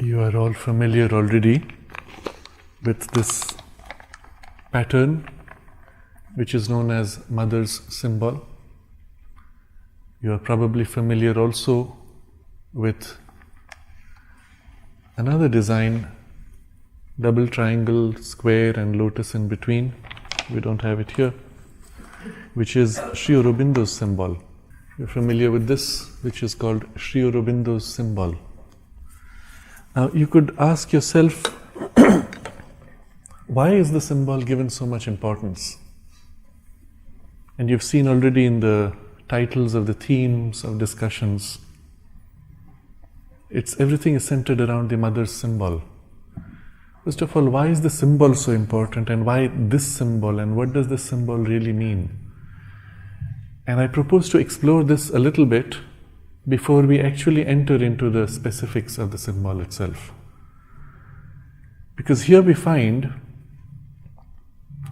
You are all familiar already with this pattern, which is known as Mother's symbol. You are probably familiar also with another design, double triangle, square and lotus in between. We don't have it here, which is Sri Aurobindo's symbol. You're familiar with this, which is called Sri Aurobindo's symbol. Now you could ask yourself, why is the symbol given so much importance? And you've seen already in the titles of the themes of discussions, everything is centered around the mother's symbol. First of all, why is the symbol so important, and why this symbol, and what does this symbol really mean? And I propose to explore this a little bit before we actually enter into the specifics of the symbol itself. Because here we find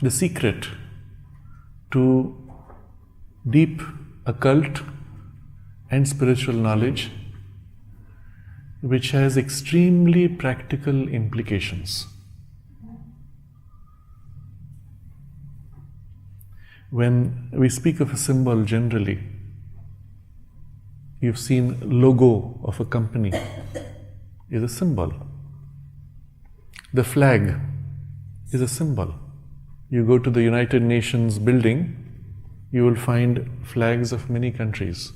the secret to deep occult and spiritual knowledge, which has extremely practical implications. When we speak of a symbol generally, you've seen logo of a company is a symbol. The flag is a symbol. You go to the United Nations building, you will find flags of many countries.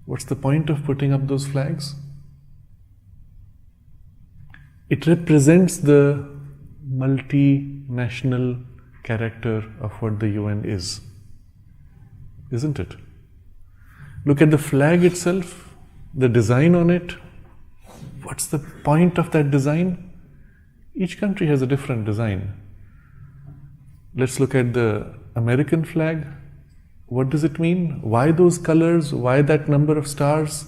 What's the point of putting up those flags? It represents the multinational character of what the UN is, isn't it? Look at the flag itself, the design on it. What's the point of that design? Each country has a different design. Let's look at the American flag. What does it mean? Why those colors? Why that number of stars?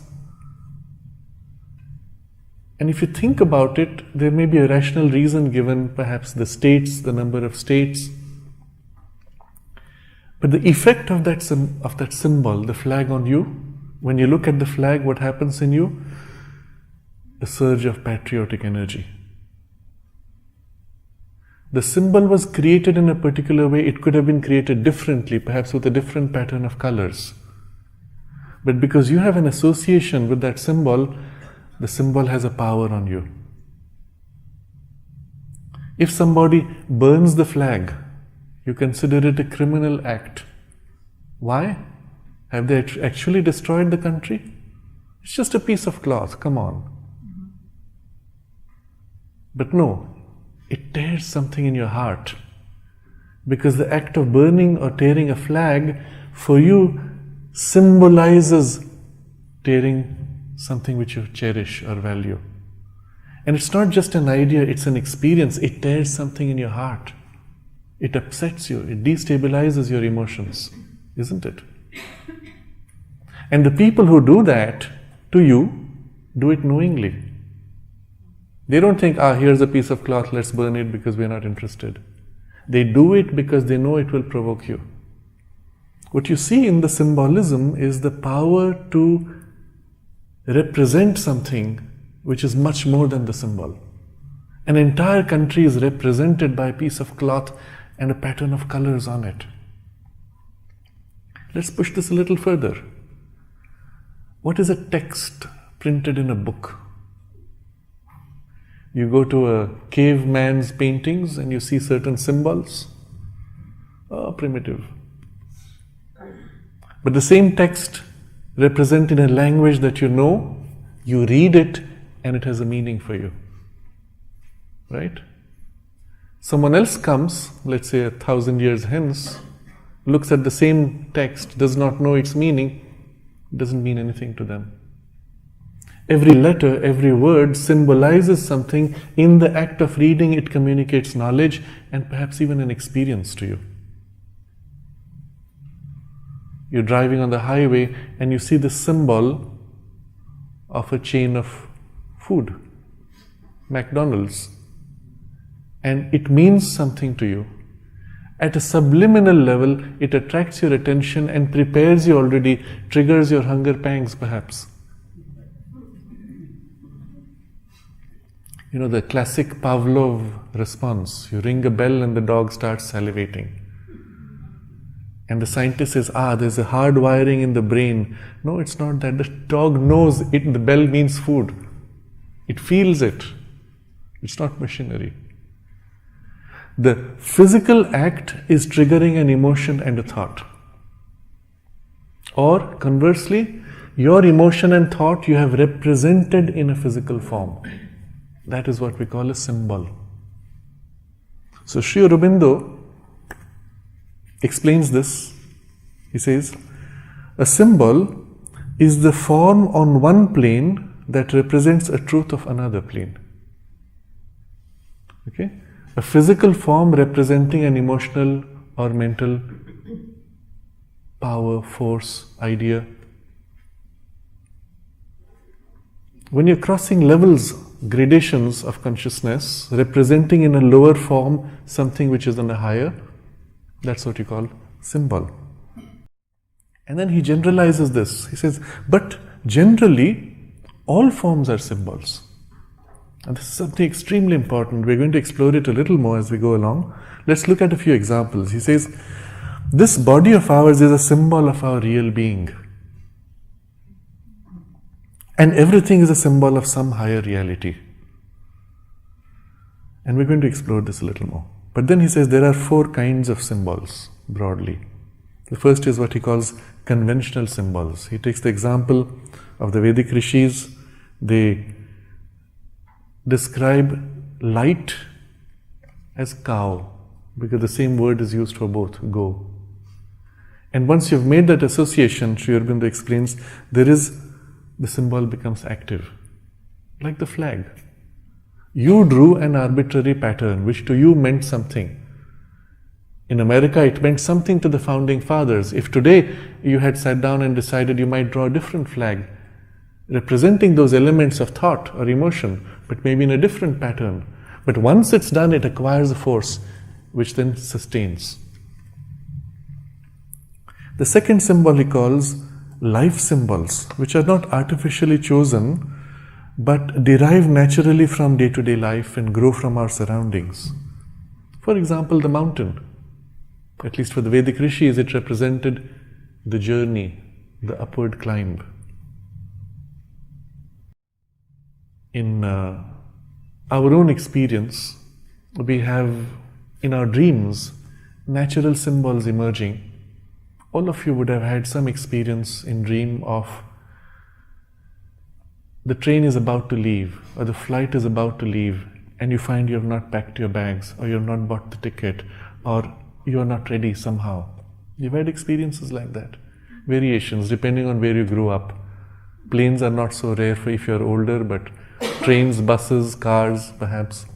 And if you think about it, there may be a rational reason given, perhaps the states, the number of states. But the effect of that symbol, the flag on you, when you look at the flag, what happens in you? A surge of patriotic energy. The symbol was created in a particular way. It could have been created differently, perhaps with a different pattern of colors. But because you have an association with that symbol, the symbol has a power on you. If somebody burns the flag, you consider it a criminal act. Why? Have they actually destroyed the country? It's just a piece of cloth, come on. But no, it tears something in your heart. Because the act of burning or tearing a flag for you symbolizes tearing something which you cherish or value. And it's not just an idea, it's an experience. It tears something in your heart. It upsets you, it destabilizes your emotions, isn't it? And the people who do that to you, do it knowingly. They don't think, here's a piece of cloth, let's burn it because we're not interested. They do it because they know it will provoke you. What you see in the symbolism is the power to represent something which is much more than the symbol. An entire country is represented by a piece of cloth and a pattern of colors on it. Let's push this a little further. What is a text printed in a book? You go to a caveman's paintings and you see certain symbols. Oh, primitive. But the same text represented in a language that you know, you read it and it has a meaning for you. Right? Someone else comes, let's say 1,000 years hence, looks at the same text, does not know its meaning, doesn't mean anything to them. Every letter, every word symbolizes something. In the act of reading, it communicates knowledge and perhaps even an experience to you. You're driving on the highway and you see the symbol of a chain of food, McDonald's, and it means something to you. At a subliminal level, it attracts your attention and prepares you already, triggers your hunger pangs perhaps. You know, the classic Pavlov response. You ring a bell and the dog starts salivating. And the scientist says, there's a hard wiring in the brain. No, it's not that. The dog knows it. The bell means food. It feels it. It's not machinery. The physical act is triggering an emotion and a thought. Or conversely, your emotion and thought you have represented in a physical form. That is what we call a symbol. So Sri Aurobindo explains this. He says, a symbol is the form on one plane that represents a truth of another plane. Okay? A physical form representing an emotional or mental power, force, idea. When you're crossing levels, gradations of consciousness, representing in a lower form something which is on a higher, that's what you call symbol. And then he generalizes this. He says, but generally, all forms are symbols. And this is something extremely important. We're going to explore it a little more as we go along. Let's look at a few examples. He says, this body of ours is a symbol of our real being. And everything is a symbol of some higher reality. And we're going to explore this a little more. But then he says there are 4 kinds of symbols, broadly. The first is what he calls conventional symbols. He takes the example of the Vedic rishis. They describe light as cow, because the same word is used for both, go. And once you've made that association, Sri Aurobindo explains, the symbol becomes active, like the flag. You drew an arbitrary pattern which to you meant something. In America, it meant something to the founding fathers. If today you had sat down and decided you might draw a different flag, representing those elements of thought or emotion, but maybe in a different pattern. But once it's done, it acquires a force which then sustains. The second symbol he calls life symbols, which are not artificially chosen, but derive naturally from day-to-day life and grow from our surroundings. For example, the mountain. At least for the Vedic rishis, it represented the journey, the upward climb. In our own experience, we have in our dreams natural symbols emerging. All of you would have had some experience in dream of the train is about to leave or the flight is about to leave and you find you have not packed your bags or you have not bought the ticket or you are not ready somehow. You've had experiences like that. Variations depending on where you grew up. Planes are not so rare for if you're older, but trains, buses, cars perhaps.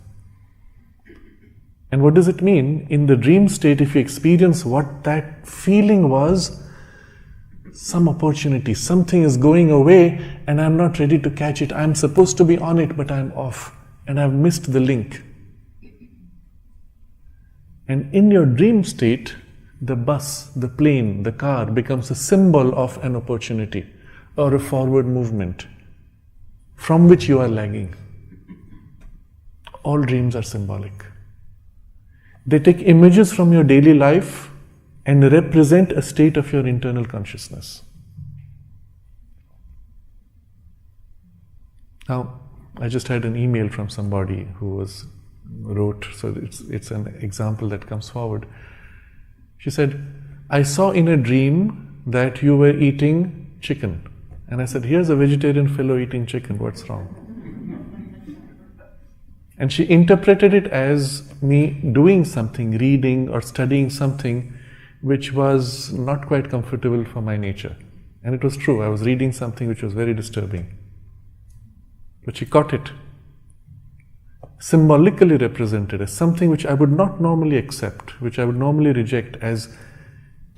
And what does it mean? In the dream state, if you experience what that feeling was, some opportunity, something is going away and I'm not ready to catch it. I'm supposed to be on it, but I'm off and I've missed the link. And in your dream state, the bus, the plane, the car becomes a symbol of an opportunity or a forward movement from which you are lagging. All dreams are symbolic. They take images from your daily life and represent a state of your internal consciousness. Now, I just had an email from somebody who wrote, so it's an example that comes forward. She said, I saw in a dream that you were eating chicken. And I said, here's a vegetarian fellow eating chicken, what's wrong? And she interpreted it as me doing something, reading or studying something which was not quite comfortable for my nature. And it was true, I was reading something which was very disturbing. But she caught it, symbolically represented as something which I would not normally accept, which I would normally reject as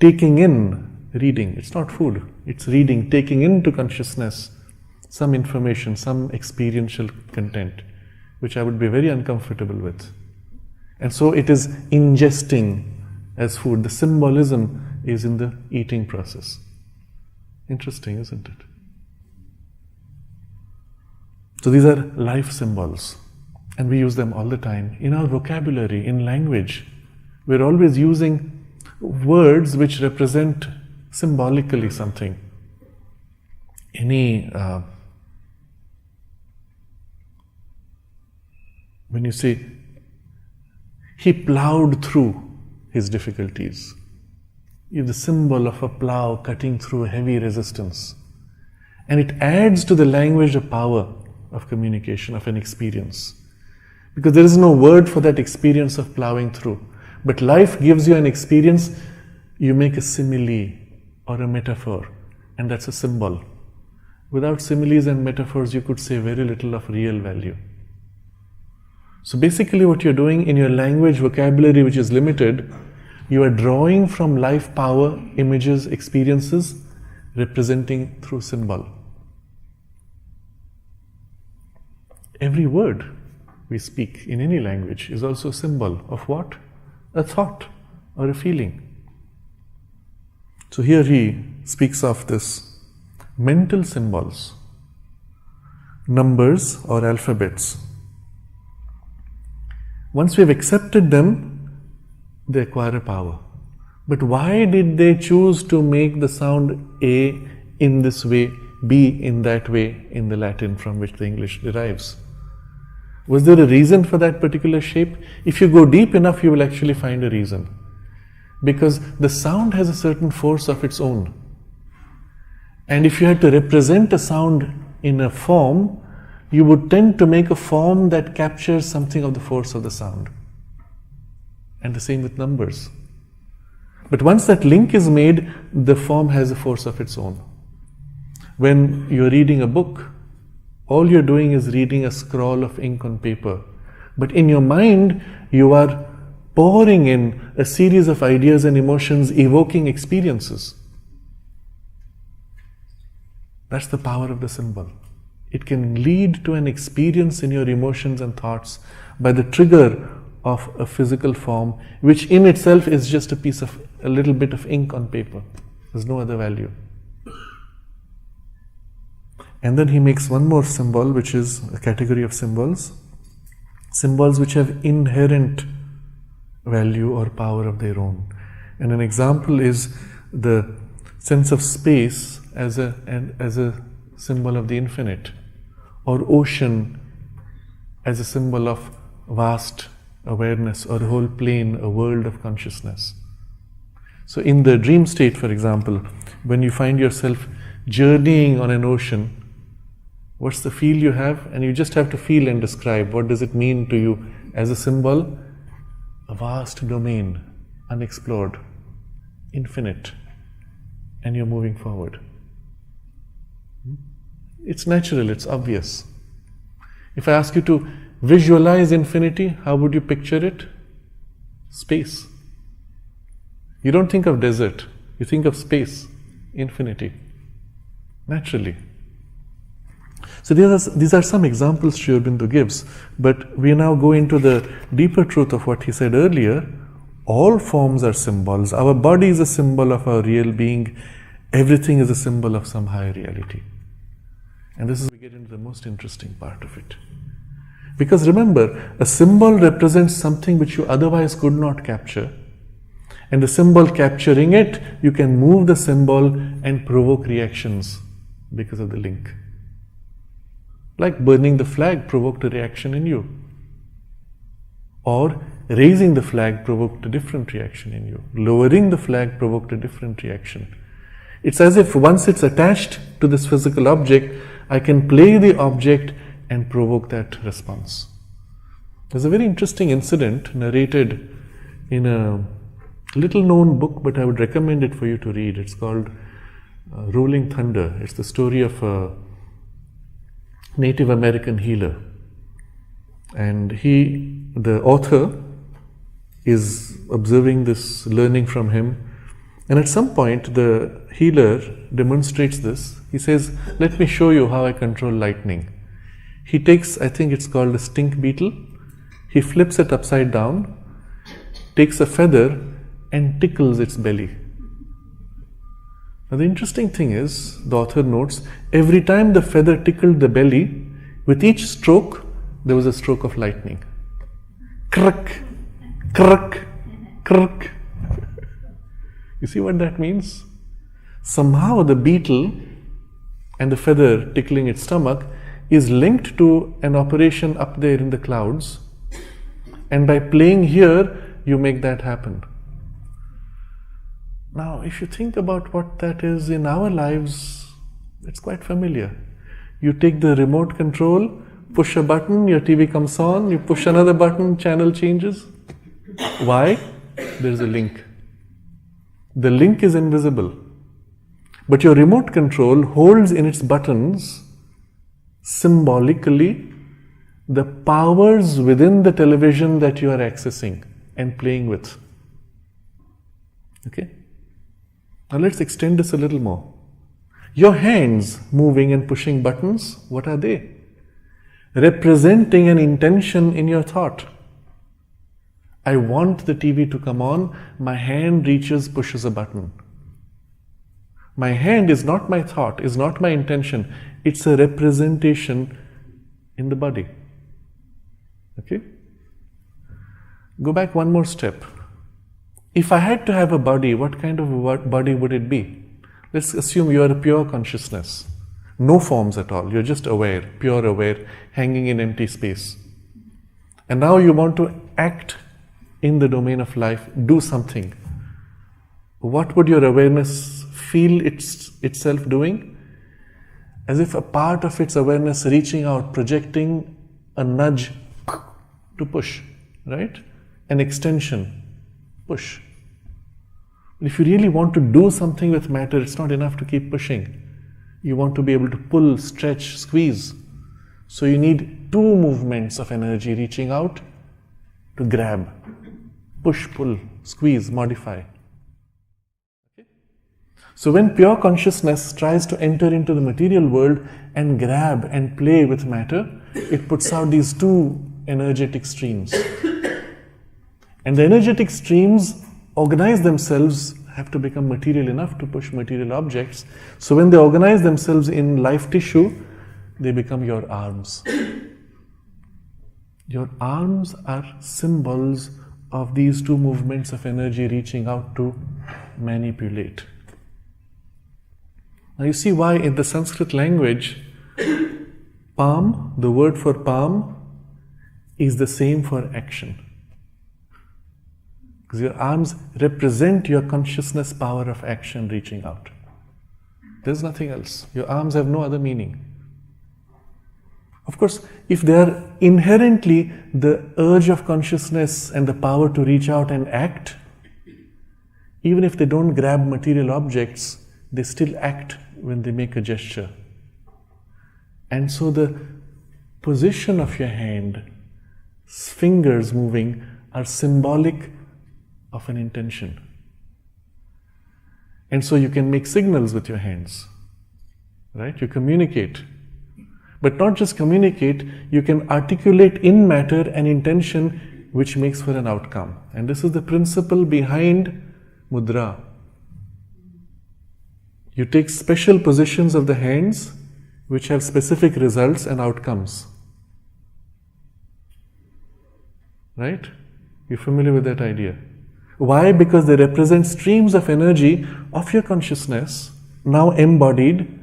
taking in reading. It's not food, it's reading, taking into consciousness some information, some experiential content, which I would be very uncomfortable with. And so it is ingesting as food. The symbolism is in the eating process. Interesting, isn't it? So these are life symbols. And we use them all the time. In our vocabulary, in language, we're always using words which represent symbolically something. When you say, he plowed through his difficulties, is the symbol of a plow cutting through a heavy resistance. And it adds to the language the power of communication, of an experience. Because there is no word for that experience of plowing through. But life gives you an experience, you make a simile or a metaphor, and that's a symbol. Without similes and metaphors, you could say very little of real value. So basically what you're doing in your language vocabulary, which is limited, you are drawing from life power, images, experiences, representing through symbol. Every word we speak in any language is also a symbol of what? A thought or a feeling. So here he speaks of this mental symbols, numbers or alphabets. Once we have accepted them, they acquire a power. But why did they choose to make the sound A in this way, B in that way in the Latin from which the English derives? Was there a reason for that particular shape? If you go deep enough, you will actually find a reason. Because the sound has a certain force of its own. And if you had to represent a sound in a form, you would tend to make a form that captures something of the force of the sound. And the same with numbers. But once that link is made, the form has a force of its own. When you're reading a book, all you're doing is reading a scroll of ink on paper. But in your mind, you are pouring in a series of ideas and emotions, evoking experiences. That's the power of the symbol. It can lead to an experience in your emotions and thoughts by the trigger of a physical form, which in itself is just a little bit of ink on paper. There's no other value. And then he makes one more symbol, which is a category of symbols. Symbols which have inherent value or power of their own. And an example is the sense of space as a symbol of the infinite, or ocean as a symbol of vast awareness, or a whole plane, a world of consciousness. So in the dream state, for example, when you find yourself journeying on an ocean, what's the feel you have? And you just have to feel and describe what does it mean to you as a symbol? A vast domain, unexplored, infinite, and you're moving forward. It's natural, it's obvious. If I ask you to visualize infinity, how would you picture it? Space. You don't think of desert, you think of space, infinity, naturally. So these are some examples Sri Aurobindo gives, but we now go into the deeper truth of what he said earlier. All forms are symbols. Our body is a symbol of our real being. Everything is a symbol of some higher reality. And this is where we get into the most interesting part of it. Because remember, a symbol represents something which you otherwise could not capture. And the symbol capturing it, you can move the symbol and provoke reactions because of the link. Like burning the flag provoked a reaction in you. Or raising the flag provoked a different reaction in you. Lowering the flag provoked a different reaction. It's as if once it's attached to this physical object, I can play the object and provoke that response. There's a very interesting incident narrated in a little known book, but I would recommend it for you to read. It's called Rolling Thunder. It's the story of a Native American healer. And the author, is observing this, learning from him. And at some point, the healer demonstrates this. He says, "Let me show you how I control lightning." He takes, I think it's called a stink beetle. He flips it upside down, takes a feather and tickles its belly. Now the interesting thing is, the author notes, every time the feather tickled the belly, with each stroke, there was a stroke of lightning. Kruk, kruk, kruk. You see what that means? Somehow the beetle and the feather tickling its stomach is linked to an operation up there in the clouds, and by playing here, you make that happen. Now, if you think about what that is in our lives, it's quite familiar. You take the remote control, push a button, your TV comes on, you push another button, channel changes. Why? There's a link. The link is invisible. But your remote control holds in its buttons symbolically the powers within the television that you are accessing and playing with. Okay? Now let's extend this a little more. Your hands moving and pushing buttons, what are they? Representing an intention in your thought. I want the TV to come on, my hand reaches, pushes a button. My hand is not my thought, is not my intention. It's a representation in the body. Okay? Go back one more step. If I had to have a body, what kind of a body would it be? Let's assume you are a pure consciousness. No forms at all. You're just aware, pure aware, hanging in empty space. And now you want to act in the domain of life, do something. What would your awareness feel itself doing? As if a part of its awareness reaching out, projecting a nudge to push, right? An extension, push. But if you really want to do something with matter, it's not enough to keep pushing. You want to be able to pull, stretch, squeeze. So you need two movements of energy reaching out to grab. Push, pull, squeeze, modify. Okay? So when pure consciousness tries to enter into the material world and grab and play with matter, it puts out these two energetic streams. And the energetic streams organize themselves, have to become material enough to push material objects. So when they organize themselves in life tissue, they become your arms. Your arms are symbols of these two movements of energy reaching out to manipulate. Now you see why in the Sanskrit language, palm, the word for palm, is the same for action. Because your arms represent your consciousness power of action reaching out. There's nothing else. Your arms have no other meaning. Of course, if they are inherently the urge of consciousness and the power to reach out and act, even if they don't grab material objects, they still act when they make a gesture. And so the position of your hand, fingers moving, are symbolic of an intention. And so you can make signals with your hands, right? You communicate. But not just communicate, you can articulate in matter an intention which makes for an outcome. And this is the principle behind mudra. You take special positions of the hands which have specific results and outcomes. Right? You're familiar with that idea? Why? Because they represent streams of energy of your consciousness, now embodied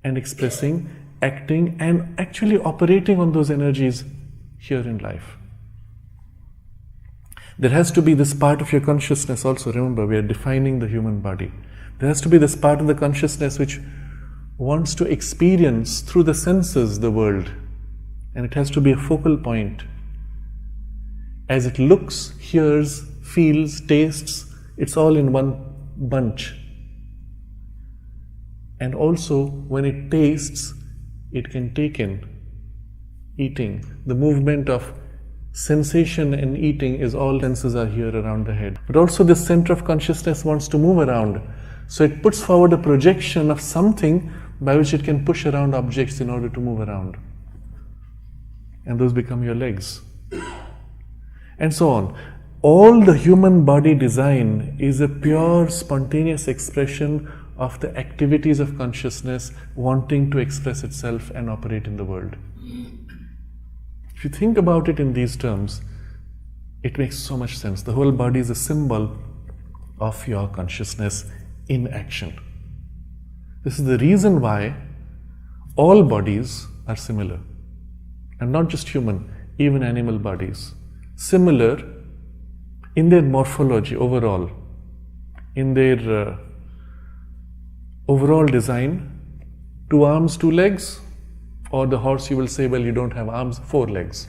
and expressing, acting, and actually operating on those energies here in life. There has to be this part of your consciousness also. Remember, we are defining the human body. There has to be this part of the consciousness which wants to experience through the senses the world. And it has to be a focal point. As it looks, hears, feels, tastes, it's all in one bunch. And also, when it tastes, it can take in. Eating, the movement of sensation and eating is all senses are here around the head. But also this center of consciousness wants to move around. So it puts forward a projection of something by which it can push around objects in order to move around. And those become your legs. And so on. All the human body design is a pure spontaneous expression of the activities of consciousness wanting to express itself and operate in the world. If you think about it in these terms, it makes so much sense. The whole body is a symbol of your consciousness in action. This is the reason why all bodies are similar. And not just human, even animal bodies. Similar in their morphology overall, in their overall design. 2 arms, 2 legs, or the horse you will say, well, you don't have arms, 4 legs.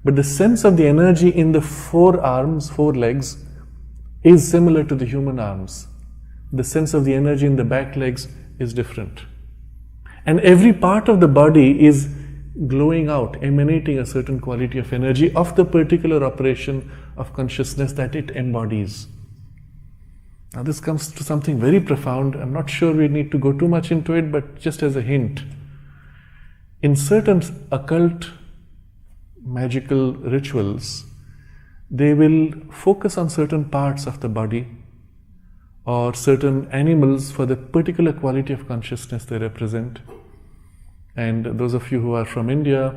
But the sense of the energy in the 4 arms, 4 legs is similar to the human arms. The sense of the energy in the back legs is different. And every part of the body is glowing out, emanating a certain quality of energy of the particular operation of consciousness that it embodies. Now this comes to something very profound. I'm not sure we need to go too much into it, but just as a hint. In certain occult magical rituals, they will focus on certain parts of the body or certain animals for the particular quality of consciousness they represent. And those of you who are from India,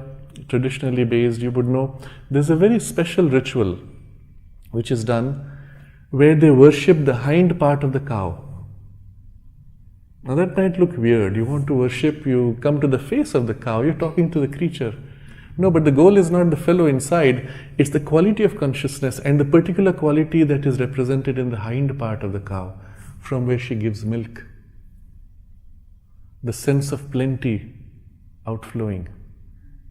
traditionally based, you would know there's a very special ritual which is done where they worship the hind part of the cow. Now that might look weird. You want to worship, you come to the face of the cow, you're talking to the creature. No, but the goal is not the fellow inside, it's the quality of consciousness and the particular quality that is represented in the hind part of the cow, from where she gives milk. The sense of plenty outflowing.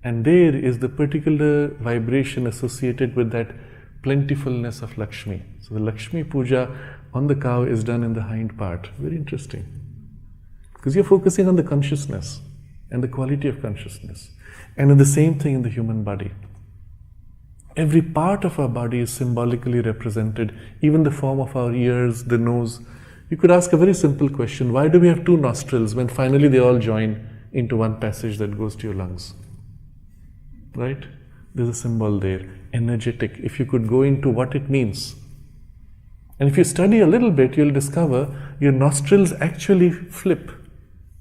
And there is the particular vibration associated with that plentifulness of Lakshmi. So the Lakshmi puja on the cow is done in the hind part. Very interesting. Because you're focusing on the consciousness and the quality of consciousness. And the same thing in the human body. Every part of our body is symbolically represented, even the form of our ears, the nose. You could ask a very simple question: why do we have 2 nostrils when finally they all join into one passage that goes to your lungs? Right? There's a symbol there, energetic, if you could go into what it means. And if you study a little bit, you'll discover your nostrils actually flip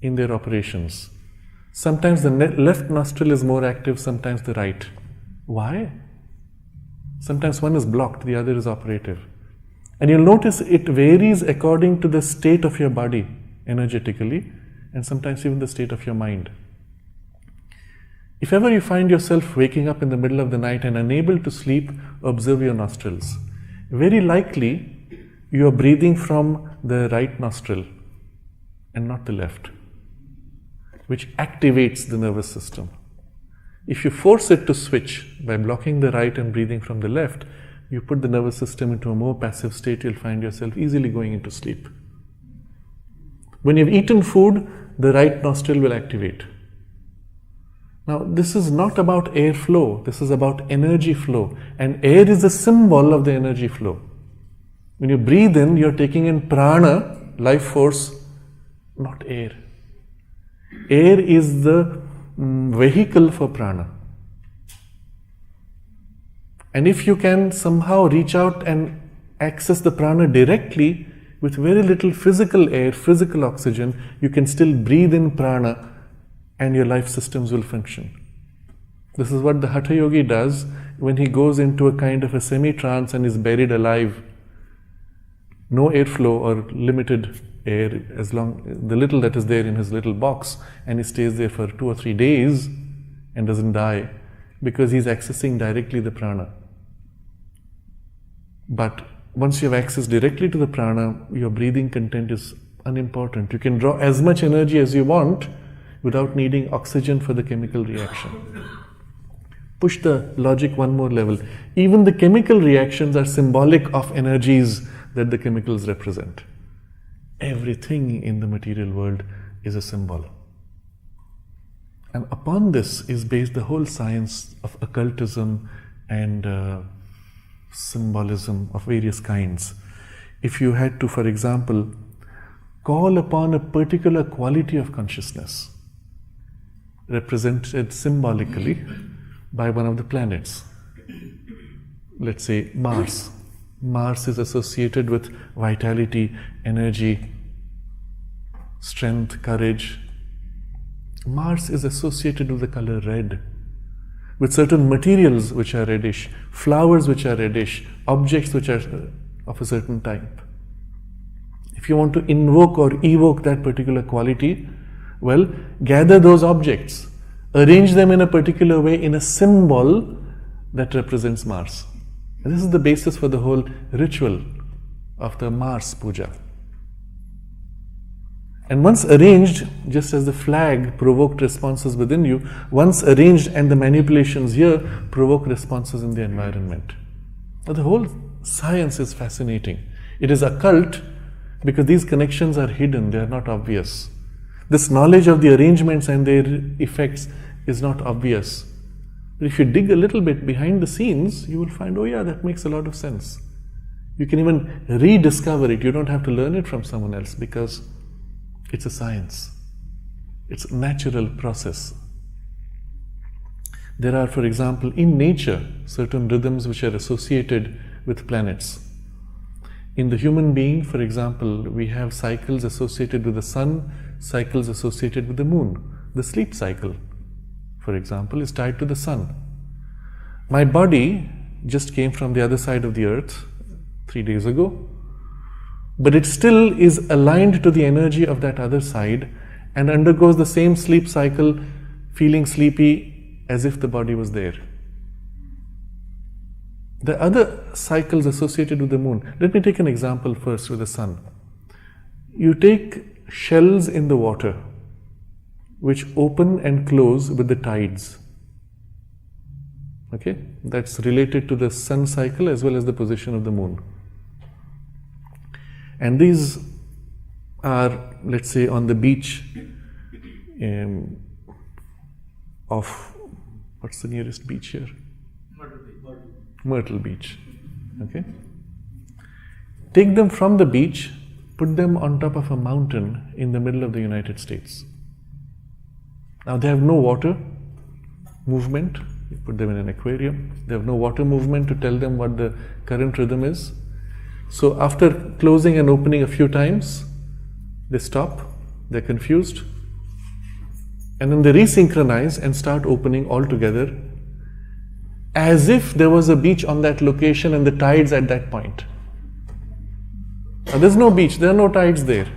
in their operations. Sometimes the left nostril is more active, sometimes the right. Why? Sometimes one is blocked, the other is operative. And you'll notice it varies according to the state of your body energetically, and sometimes even the state of your mind. If ever you find yourself waking up in the middle of the night and unable to sleep, observe your nostrils. Very likely you are breathing from the right nostril and not the left, which activates the nervous system. If you force it to switch by blocking the right and breathing from the left, you put the nervous system into a more passive state, you'll find yourself easily going into sleep. When you've eaten food, the right nostril will activate. Now, this is not about air flow, this is about energy flow. And air is a symbol of the energy flow. When you breathe in, you're taking in prana, life force, not air. Air is the vehicle for prana. And if you can somehow reach out and access the prana directly with very little physical air, physical oxygen, you can still breathe in prana and your life systems will function. This is what the Hatha Yogi does when he goes into a kind of a semi-trance and is buried alive. No airflow or limited air, as long the little that is there in his little box, and he stays there for 2 or 3 days and doesn't die because he's accessing directly the prana. But once you have access directly to the prana, your breathing content is unimportant. You can draw as much energy as you want without needing oxygen for the chemical reaction. Push the logic one more level. Even the chemical reactions are symbolic of energies that the chemicals represent. Everything in the material world is a symbol. And upon this is based the whole science of occultism and symbolism of various kinds. If you had to, for example, call upon a particular quality of consciousness represented symbolically by one of the planets, let's say Mars. Mars is associated with vitality, energy, strength, courage. Mars is associated with the color red. with certain materials which are reddish, flowers which are reddish, objects which are of a certain type. If you want to invoke or evoke that particular quality, well, gather those objects, arrange them in a particular way in a symbol that represents Mars. And this is the basis for the whole ritual of the Mars puja. And once arranged, just as the flag provoked responses within you, once arranged and the manipulations here provoke responses in the environment. Now the whole science is fascinating. It is occult because these connections are hidden, they are not obvious. This knowledge of the arrangements and their effects is not obvious. But if you dig a little bit behind the scenes, you will find, oh yeah, that makes a lot of sense. You can even rediscover it. You don't have to learn it from someone else because it's a science. It's a natural process. There are, for example, in nature, certain rhythms which are associated with planets. In the human being, for example, we have cycles associated with the sun, cycles associated with the moon. The sleep cycle, for example, is tied to the sun. My body just came from the other side of the earth 3 days ago, but it still is aligned to the energy of that other side and undergoes the same sleep cycle, feeling sleepy as if the body was there. The other cycles associated with the moon, let me take an example first with the sun. You take shells in the water which open and close with the tides. Okay, that's related to the sun cycle as well as the position of the moon. And these are, let's say, on the beach of, what's the nearest beach here? Myrtle Beach. Okay. Take them from the beach, put them on top of a mountain in the middle of the United States. Now they have no water movement. You put them in an aquarium. They have no water movement to tell them what the current rhythm is. So after closing and opening a few times, they stop, they're confused, and then they resynchronize and start opening all together as if there was a beach on that location and the tides at that point. Now there's no beach, there are no tides there.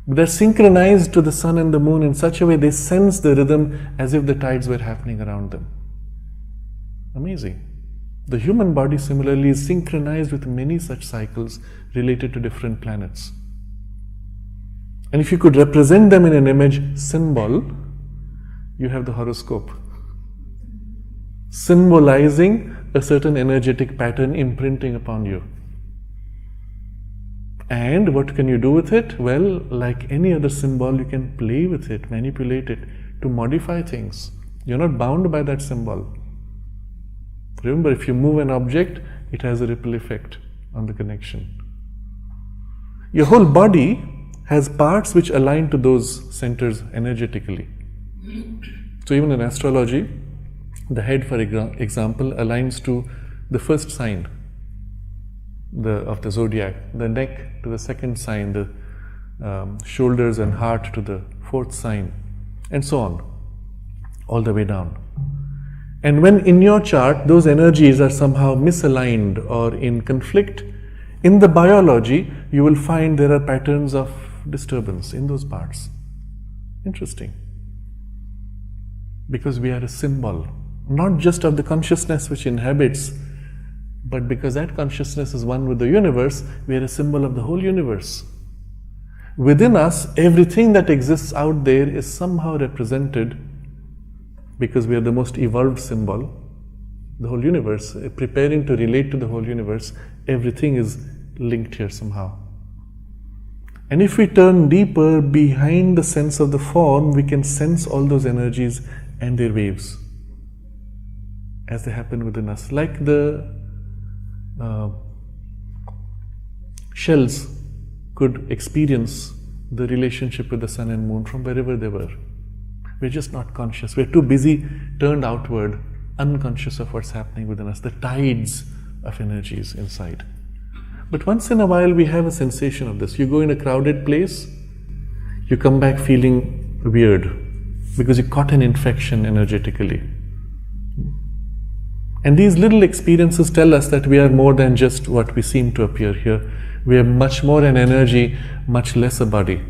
But they're synchronized to the sun and the moon in such a way they sense the rhythm as if the tides were happening around them. Amazing. The human body similarly is synchronized with many such cycles related to different planets. And if you could represent them in an image symbol, you have the horoscope, symbolizing a certain energetic pattern imprinting upon you. And what can you do with it? Well, like any other symbol, you can play with it, manipulate it to modify things. You're not bound by that symbol. Remember, if you move an object, it has a ripple effect on the connection. Your whole body has parts which align to those centers energetically. So even in astrology, the head, for example, aligns to the first sign of the zodiac, the neck to the second sign, the shoulders and heart to the fourth sign, and so on, all the way down. And when in your chart those energies are somehow misaligned or in conflict, in the biology you will find there are patterns of disturbance in those parts. Interesting. Because we are a symbol, not just of the consciousness which inhabits, but because that consciousness is one with the universe, we are a symbol of the whole universe. Within us, everything that exists out there is somehow represented because we are the most evolved symbol. The whole universe, preparing to relate to the whole universe, everything is linked here somehow. And if we turn deeper behind the sense of the form, we can sense all those energies and their waves as they happen within us. Like the shells could experience the relationship with the sun and moon from wherever they were. We're just not conscious. We're too busy, turned outward, unconscious of what's happening within us, the tides of energies inside. But once in a while we have a sensation of this. You go in a crowded place, you come back feeling weird because you caught an infection energetically. And these little experiences tell us that we are more than just what we seem to appear here. We are much more an energy, much less a body.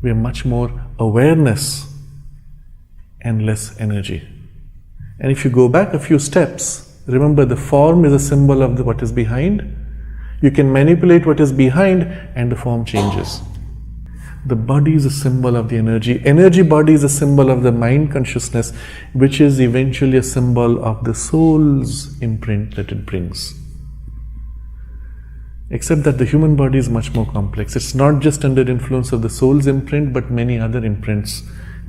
We are much more awareness and less energy. And if you go back a few steps, remember the form is a symbol of what is behind. You can manipulate what is behind and the form changes. The body is a symbol of the energy. Energy body is a symbol of the mind consciousness, which is eventually a symbol of the soul's imprint that it brings. Except that the human body is much more complex. It's not just under influence of the soul's imprint, but many other imprints,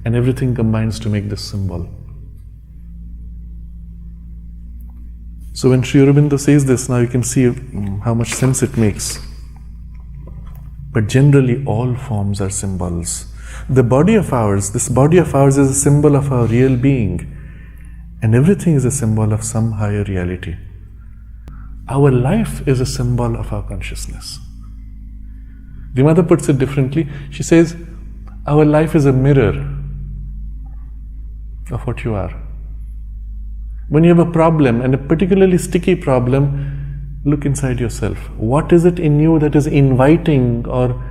and everything combines to make this symbol. So when Sri Aurobindo says this, now you can see how much sense it makes. But generally all forms are symbols. The body of ours, this body of ours is a symbol of our real being, and everything is a symbol of some higher reality. Our life is a symbol of our consciousness. The mother puts it differently. She says, our life is a mirror of what you are. When you have a problem, and a particularly sticky problem, look inside yourself. What is it in you that is inviting or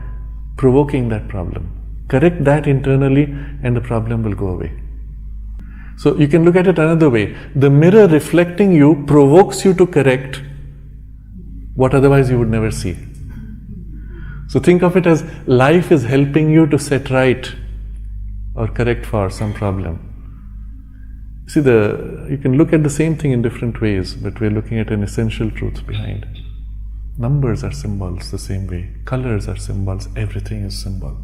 provoking that problem? Correct that internally and the problem will go away. So you can look at it another way. The mirror reflecting you provokes you to correct what otherwise you would never see. So think of it as life is helping you to set right or correct for some problem. See, you can look at the same thing in different ways, but we're looking at an essential truth behind. Numbers are symbols the same way. Colors are symbols. Everything is symbol.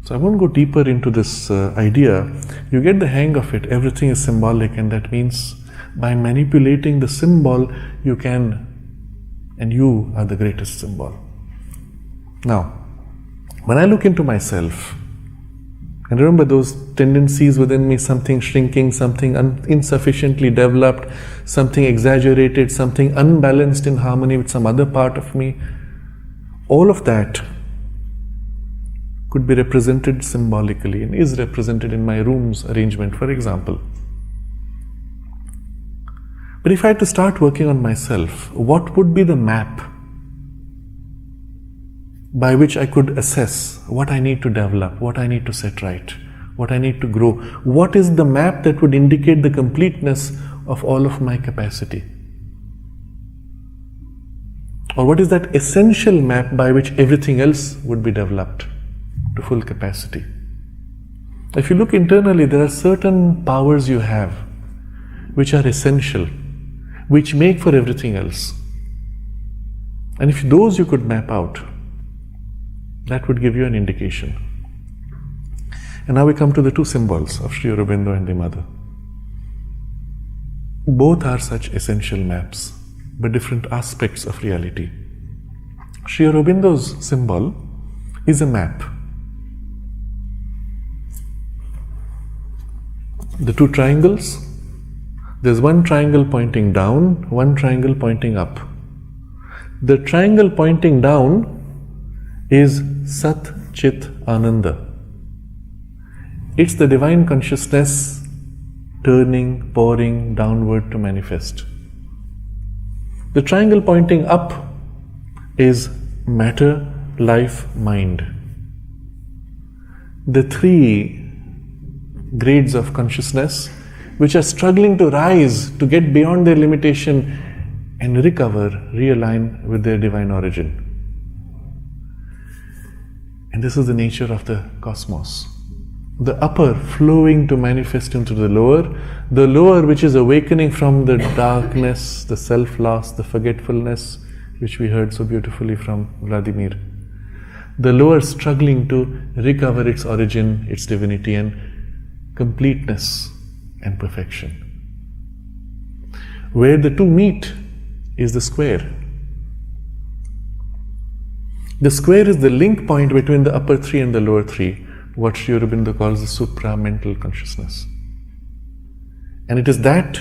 So I won't go deeper into this idea. You get the hang of it. Everything is symbolic, and that means by manipulating the symbol, you can, and you are the greatest symbol. Now, when I look into myself, and remember those tendencies within me, something shrinking, something insufficiently developed, something exaggerated, something unbalanced in harmony with some other part of me, all of that could be represented symbolically and is represented in my room's arrangement, for example. But if I had to start working on myself, what would be the map by which I could assess what I need to develop, what I need to set right, what I need to grow? What is the map that would indicate the completeness of all of my capacity? Or what is that essential map by which everything else would be developed to full capacity? If you look internally, there are certain powers you have which are essential, which make for everything else. And if those you could map out, that would give you an indication. And now we come to the two symbols of Sri Aurobindo and the Mother. Both are such essential maps, but different aspects of reality. Sri Aurobindo's symbol is a map. The two triangles, there's one triangle pointing down, one triangle pointing up. The triangle pointing down is Sat Chit Ananda. It's the divine consciousness turning, pouring downward to manifest. The triangle pointing up is matter, life, mind. The three grades of consciousness which are struggling to rise, to get beyond their limitation and recover, realign with their divine origin. And this is the nature of the cosmos. The upper flowing to manifest into the lower which is awakening from the darkness, the self-loss, the forgetfulness, which we heard so beautifully from Vladimir. The lower struggling to recover its origin, its divinity and completeness and perfection. Where the two meet is the square. The square is the link point between the upper three and the lower three, what Sri Aurobindo calls the supra-mental consciousness. And it is that,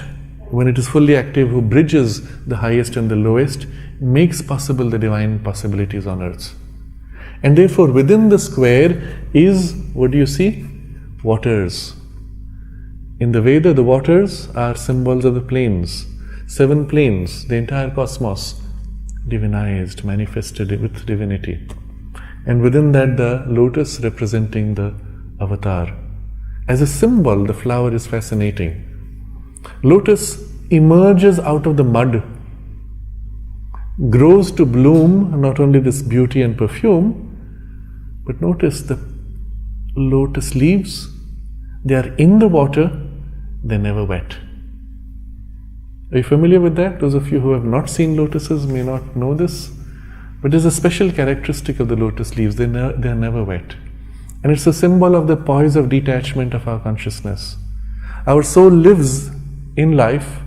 when it is fully active, who bridges the highest and the lowest, makes possible the divine possibilities on earth. And therefore, within the square is, what do you see? Waters. In the Veda, the waters are symbols of the planes. 7 planes, the entire cosmos, divinized, manifested with divinity. And within that, the lotus representing the avatar. As a symbol, the flower is fascinating. Lotus emerges out of the mud, grows to bloom not only this beauty and perfume, but notice the lotus leaves, they are in the water, they're never wet. Are you familiar with that? Those of you who have not seen lotuses may not know this, but there's a special characteristic of the lotus leaves, they are never wet. And it's a symbol of the poise of detachment of our consciousness. Our soul lives in life,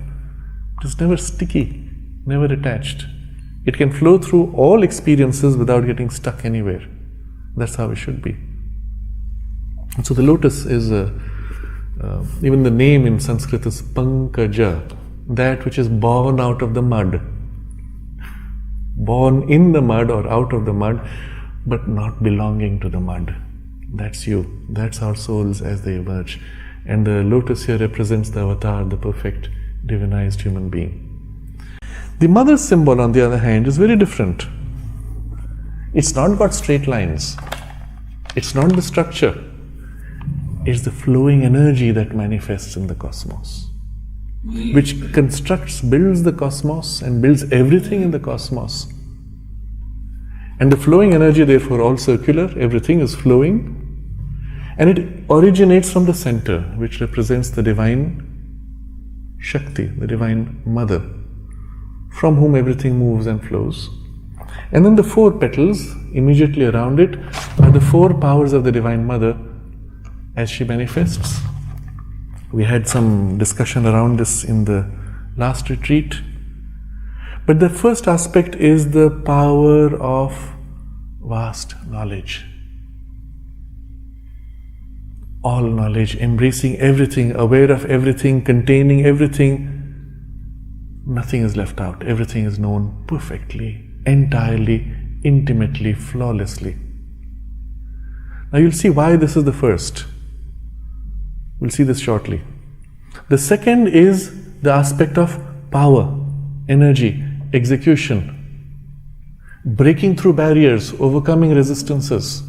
it is never sticky, never attached. It can flow through all experiences without getting stuck anywhere. That's how it should be. And so the lotus is, even the name in Sanskrit is Pankaja, that which is born out of the mud. Born in the mud or out of the mud, but not belonging to the mud. That's you. That's our souls as they emerge. And the lotus here represents the avatar, the perfect divinized human being. The mother symbol, on the other hand, is very different. It's not got straight lines. It's not the structure. It's the flowing energy that manifests in the cosmos, which constructs, builds the cosmos and builds everything in the cosmos. And the flowing energy, therefore, all circular, everything is flowing. And it originates from the center, which represents the divine Shakti, the divine mother, from whom everything moves and flows. And then the 4 petals immediately around it are the 4 powers of the divine mother as she manifests. We had some discussion around this in the last retreat. But the first aspect is the power of vast knowledge. All knowledge, embracing everything, aware of everything, containing everything. Nothing is left out. Everything is known perfectly, entirely, intimately, flawlessly. Now you'll see why this is the first. We'll see this shortly. The second is the aspect of power, energy, execution, breaking through barriers, overcoming resistances,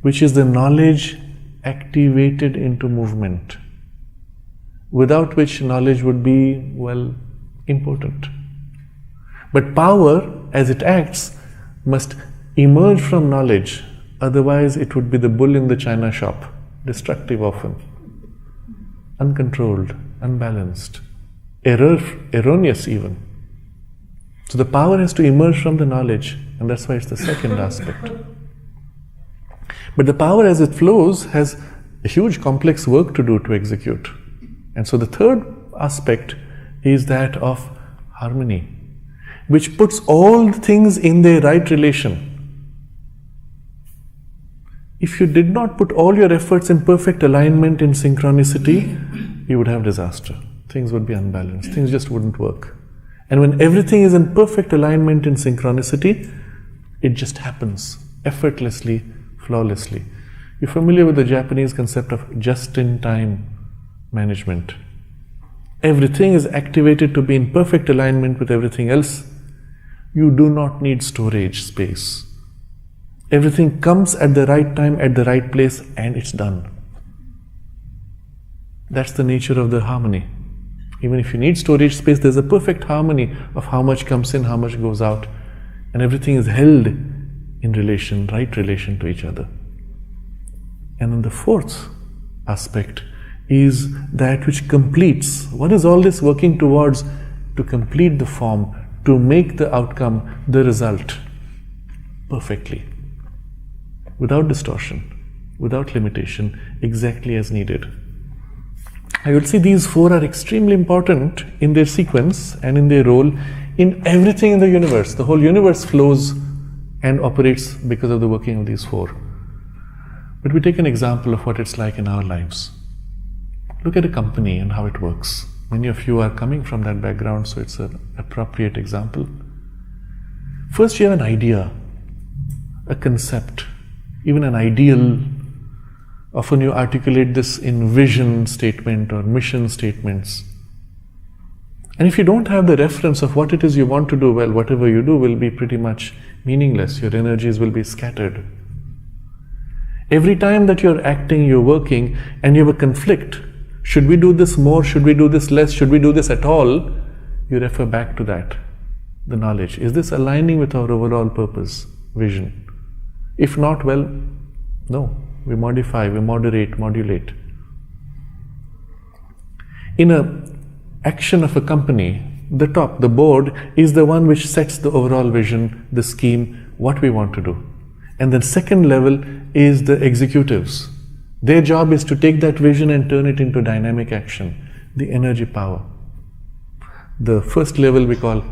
which is the knowledge activated into movement, without which knowledge would be, well, impotent. But power, as it acts, must emerge from knowledge, otherwise it would be the bull in the china shop, destructive often, uncontrolled, unbalanced, erroneous even. So the power has to emerge from the knowledge, and that's why it's the second aspect. But the power as it flows has a huge complex work to do to execute. And so the third aspect is that of harmony, which puts all things in their right relation. If you did not put all your efforts in perfect alignment, in synchronicity, you would have disaster. Things would be unbalanced. Things just wouldn't work. And when everything is in perfect alignment, in synchronicity, it just happens effortlessly, flawlessly. You're familiar with the Japanese concept of just-in-time management. Everything is activated to be in perfect alignment with everything else. You do not need storage space. Everything comes at the right time, at the right place, and it's done. That's the nature of the harmony. Even if you need storage space, there's a perfect harmony of how much comes in, how much goes out, and everything is held in relation, right relation to each other. And then the fourth aspect is that which completes. What is all this working towards? To complete the form, to make the outcome, the result, perfectly, without distortion, without limitation, exactly as needed. I would say these 4 are extremely important in their sequence and in their role in everything in the universe. The whole universe flows and operates because of the working of these 4. But we take an example of what it's like in our lives. Look at a company and how it works. Many of you are coming from that background, so it's an appropriate example. First, you have an idea, a concept, even an ideal, Often you articulate this in vision statement or mission statements. And if you don't have the reference of what it is you want to do, well, whatever you do will be pretty much meaningless. Your energies will be scattered. Every time that you're acting, you're working, and you have a conflict, should we do this more, should we do this less, should we do this at all, you refer back to that, the knowledge. Is this aligning with our overall purpose, vision? If not, well, no. We modify, we moderate, modulate. In an action of a company, the top, the board, is the one which sets the overall vision, the scheme, what we want to do. And then second level is the executives. Their job is to take that vision and turn it into dynamic action, the energy power. The first level we call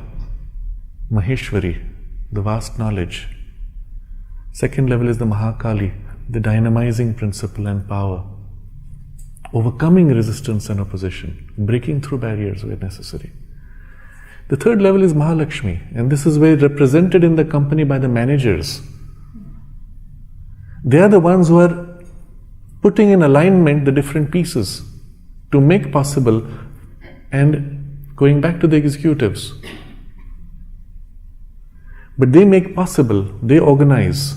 Maheshwari, the vast knowledge. Second level is the Mahakali, the dynamizing principle and power. Overcoming resistance and opposition, breaking through barriers where necessary. The third level is Mahalakshmi, and this is where represented in the company by the managers. They are the ones who are putting in alignment the different pieces to make possible, and going back to the executives. But they make possible, they organize.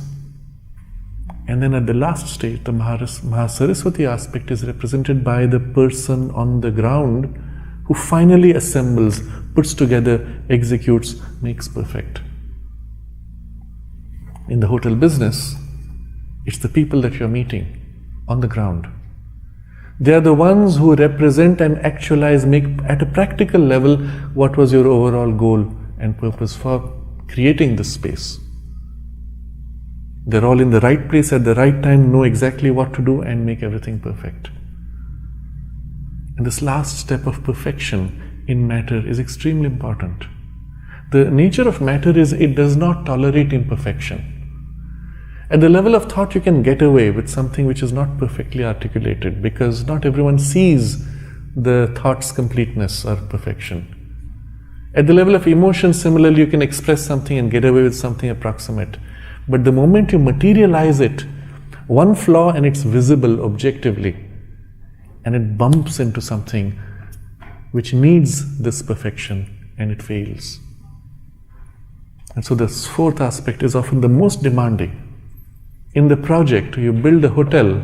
And then at the last stage, the Mahasaraswati aspect is represented by the person on the ground who finally assembles, puts together, executes, makes perfect. In the hotel business, it's the people that you're meeting on the ground. They are the ones who represent and actualize, make at a practical level what was your overall goal and purpose for creating this space. They're all in the right place at the right time, know exactly what to do and make everything perfect. And this last step of perfection in matter is extremely important. The nature of matter is it does not tolerate imperfection. At the level of thought, you can get away with something which is not perfectly articulated because not everyone sees the thought's completeness or perfection. At the level of emotion, similarly, you can express something and get away with something approximate. But the moment you materialize it, one flaw and it's visible objectively, and it bumps into something which needs this perfection and it fails. And so this fourth aspect is often the most demanding. In the project, you build a hotel,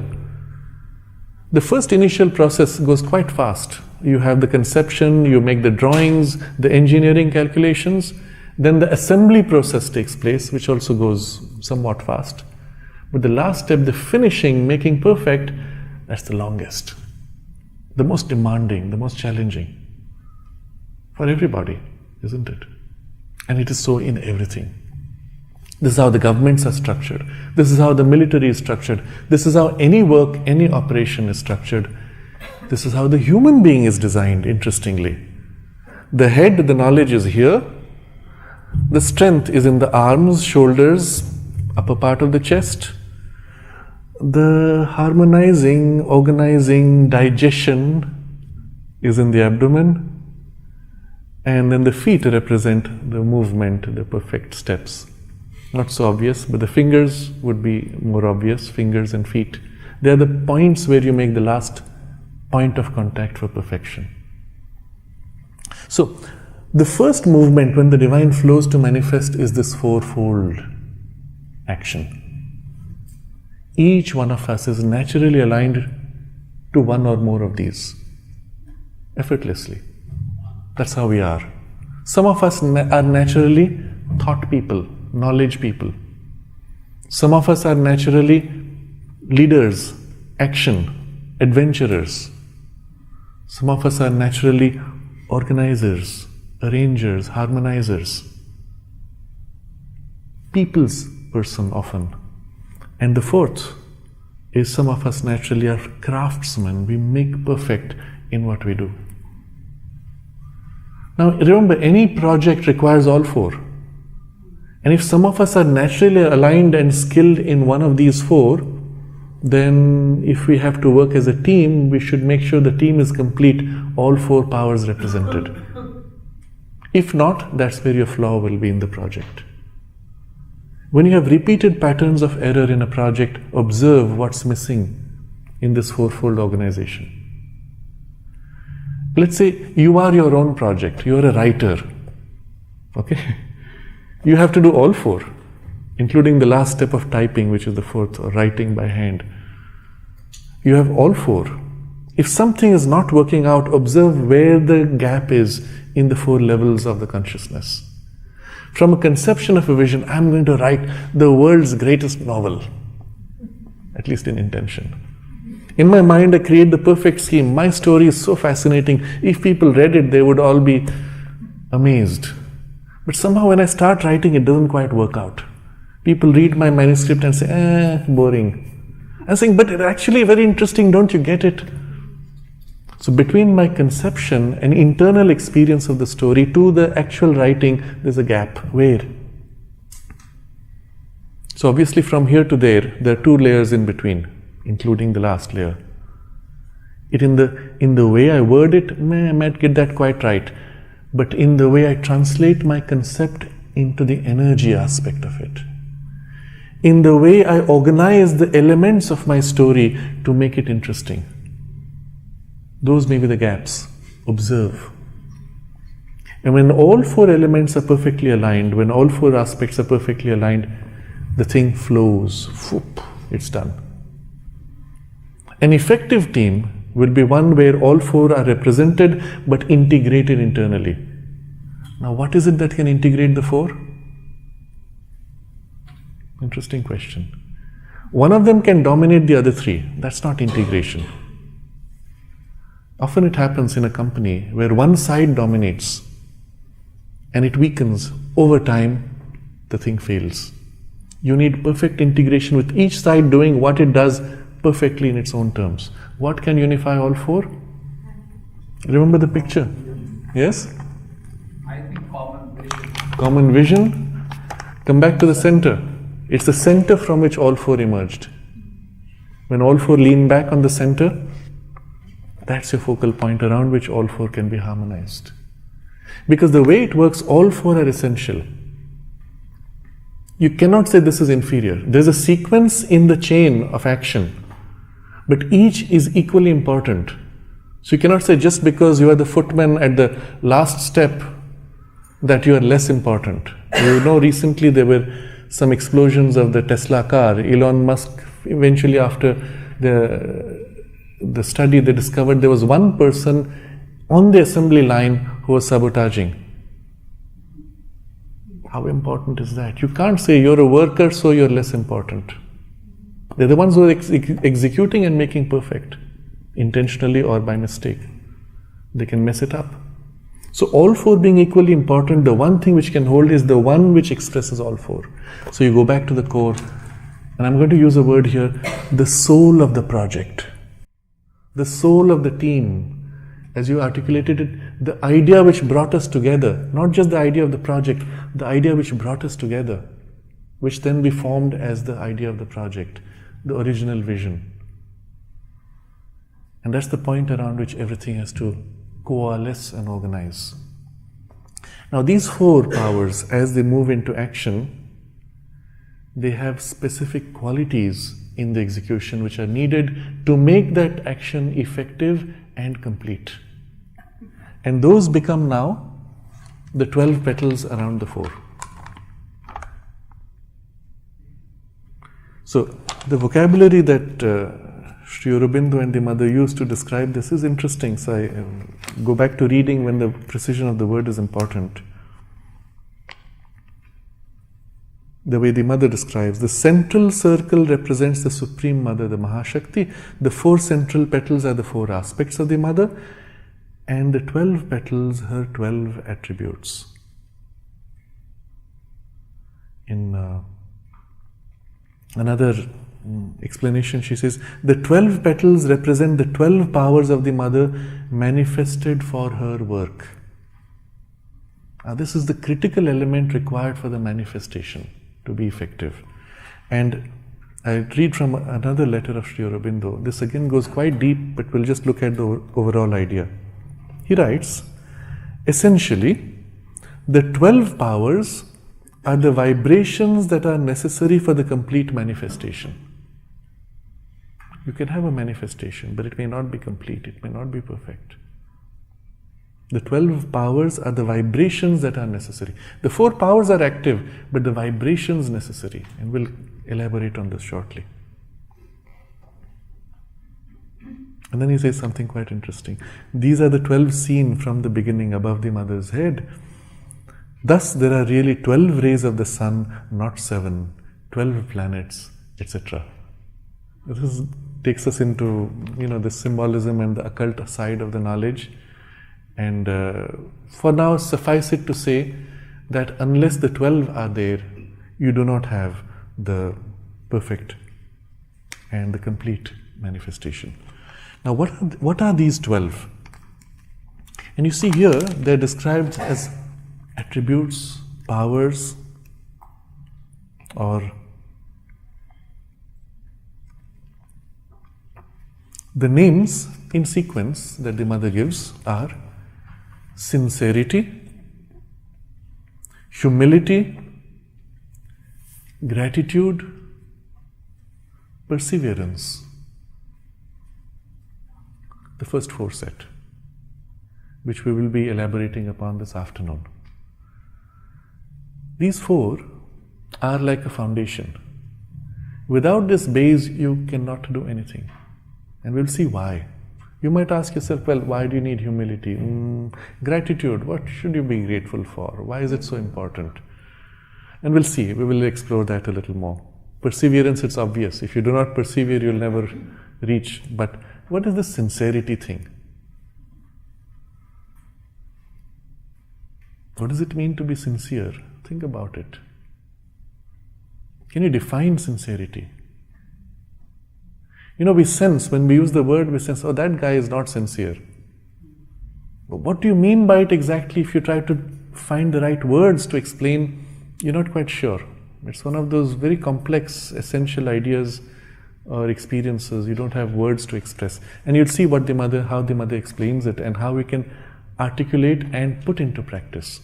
the first initial process goes quite fast. You have the conception, you make the drawings, the engineering calculations, then the assembly process takes place, which also goes somewhat fast. But the last step, the finishing, making perfect, that's the longest, the most demanding, the most challenging for everybody, isn't it? And it is so in everything. This is how the governments are structured. This is how the military is structured. This is how any work, any operation is structured. This is how the human being is designed, interestingly. The head, the knowledge is here. The strength is in the arms, shoulders, upper part of the chest. The harmonizing, organizing, digestion is in the abdomen. And then the feet represent the movement, the perfect steps. Not so obvious, but the fingers would be more obvious, fingers and feet. They are the points where you make the last point of contact for perfection. So, the first movement when the divine flows to manifest is this fourfold action. Each one of us is naturally aligned to one or more of these, effortlessly. That's how we are. Some of us are naturally thought people, knowledge people. Some of us are naturally leaders, action, adventurers. Some of us are naturally organizers, arrangers, harmonizers. People's person often. And the fourth is some of us naturally are craftsmen. We make perfect in what we do. Now remember, any project requires all four. And if some of us are naturally aligned and skilled in one of these four, then if we have to work as a team, we should make sure the team is complete, all four powers represented. If not, that's where your flaw will be in the project. When you have repeated patterns of error in a project, observe what's missing in this fourfold organization. Let's say you are your own project, you are a writer. Okay? You have to do all four, including the last step of typing, which is the fourth, or writing by hand. You have all four. If something is not working out, observe where the gap is in the four levels of the consciousness. From a conception of a vision, I'm going to write the world's greatest novel, at least in intention. In my mind, I create the perfect scheme. My story is so fascinating. If people read it, they would all be amazed. But somehow when I start writing, it doesn't quite work out. People read my manuscript and say, boring. I'm saying, but it's actually very interesting, don't you get it? So between my conception and internal experience of the story to the actual writing, there's a gap. Where? So obviously from here to there are two layers in between, including the last layer. In the way I word it, I might get that quite right. But in the way I translate my concept into the energy aspect of it. In the way I organize the elements of my story to make it interesting. Those may be the gaps. Observe. And when all four elements are perfectly aligned, when all four aspects are perfectly aligned, the thing flows. Whoop, it's done. An effective team will be one where all four are represented but integrated internally. Now, what is it that can integrate the four? Interesting question. One of them can dominate the other three. That's not integration. Often it happens in a company where one side dominates and it weakens. Over time, the thing fails. You need perfect integration with each side doing what it does perfectly in its own terms. What can unify all four? Remember the picture? Yes? I think common vision. Common vision. Come back to the center. It's the center from which all four emerged. When all four lean back on the center, that's your focal point around which all four can be harmonized. Because the way it works, all four are essential. You cannot say this is inferior. There's a sequence in the chain of action, but each is equally important. So you cannot say just because you are the footman at the last step that you are less important. You know, recently there were some explosions of the Tesla car. Elon Musk, eventually after the study, they discovered there was one person on the assembly line who was sabotaging. How important is that? You can't say you're a worker, so you're less important. They're the ones who are executing and making perfect, intentionally or by mistake. They can mess it up. So all four being equally important, the one thing which can hold is the one which expresses all four. So you go back to the core, and I'm going to use a word here, the soul of the project. The soul of the team, as you articulated it, the idea which brought us together, not just the idea of the project, the idea which brought us together, which then we formed as the idea of the project, the original vision. And that's the point around which everything has to coalesce and organize. Now these four powers, as they move into action, they have specific qualities in the execution which are needed to make that action effective and complete. And those become now the 12 petals around the four. So the vocabulary that Sri Aurobindo and the mother used to describe this is interesting. So I go back to reading when the precision of the word is important. The way the mother describes, the central circle represents the Supreme Mother, the Mahashakti. The four central petals are the four aspects of the mother, and the 12 petals, her 12 attributes. In another explanation, she says, the 12 petals represent the 12 powers of the mother manifested for her work. Now, this is the critical element required for the manifestation to be effective. And I read from another letter of Sri Aurobindo. This again goes quite deep, but we'll just look at the overall idea. He writes, essentially, the 12 powers are the vibrations that are necessary for the complete manifestation. You can have a manifestation, but it may not be complete, it may not be perfect. The 12 powers are the vibrations that are necessary. The 4 powers are active, but the vibrations necessary. And we'll elaborate on this shortly. And then he says something quite interesting. These are the 12 seen from the beginning above the mother's head. Thus there are really 12 rays of the sun, not 7, 12 planets, etc. This takes us into, the symbolism and the occult side of the knowledge. And for now, suffice it to say that unless the 12 are there, you do not have the perfect and the complete manifestation. Now, what are these 12? And you see here, they're described as attributes, powers, or the names in sequence that the mother gives are sincerity, humility, gratitude, perseverance. The first 4 set, which we will be elaborating upon this afternoon. These 4 are like a foundation. Without this base, you cannot do anything. And we'll see why. You might ask yourself, well, why do you need humility? Gratitude, what should you be grateful for? Why is it so important? And we'll see, we will explore that a little more. Perseverance, it's obvious. If you do not persevere, you'll never reach. But what is this sincerity thing? What does it mean to be sincere? Think about it. Can you define sincerity? We sense, when we use the word, we sense, oh, that guy is not sincere. But what do you mean by it exactly? If you try to find the right words to explain, you're not quite sure. It's one of those very complex, essential ideas or experiences you don't have words to express. And you'll see how the mother explains it and how we can articulate and put into practice.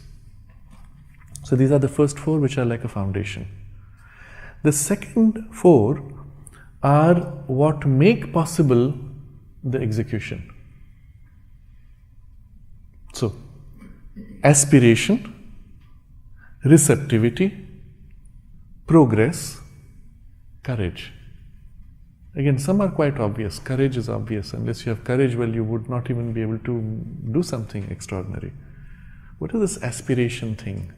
So these are the first 4, which are like a foundation. The second 4 are what make possible the execution. So, aspiration, receptivity, progress, courage. Again, some are quite obvious. Courage is obvious. Unless you have courage, well, you would not even be able to do something extraordinary. What is this aspiration thing?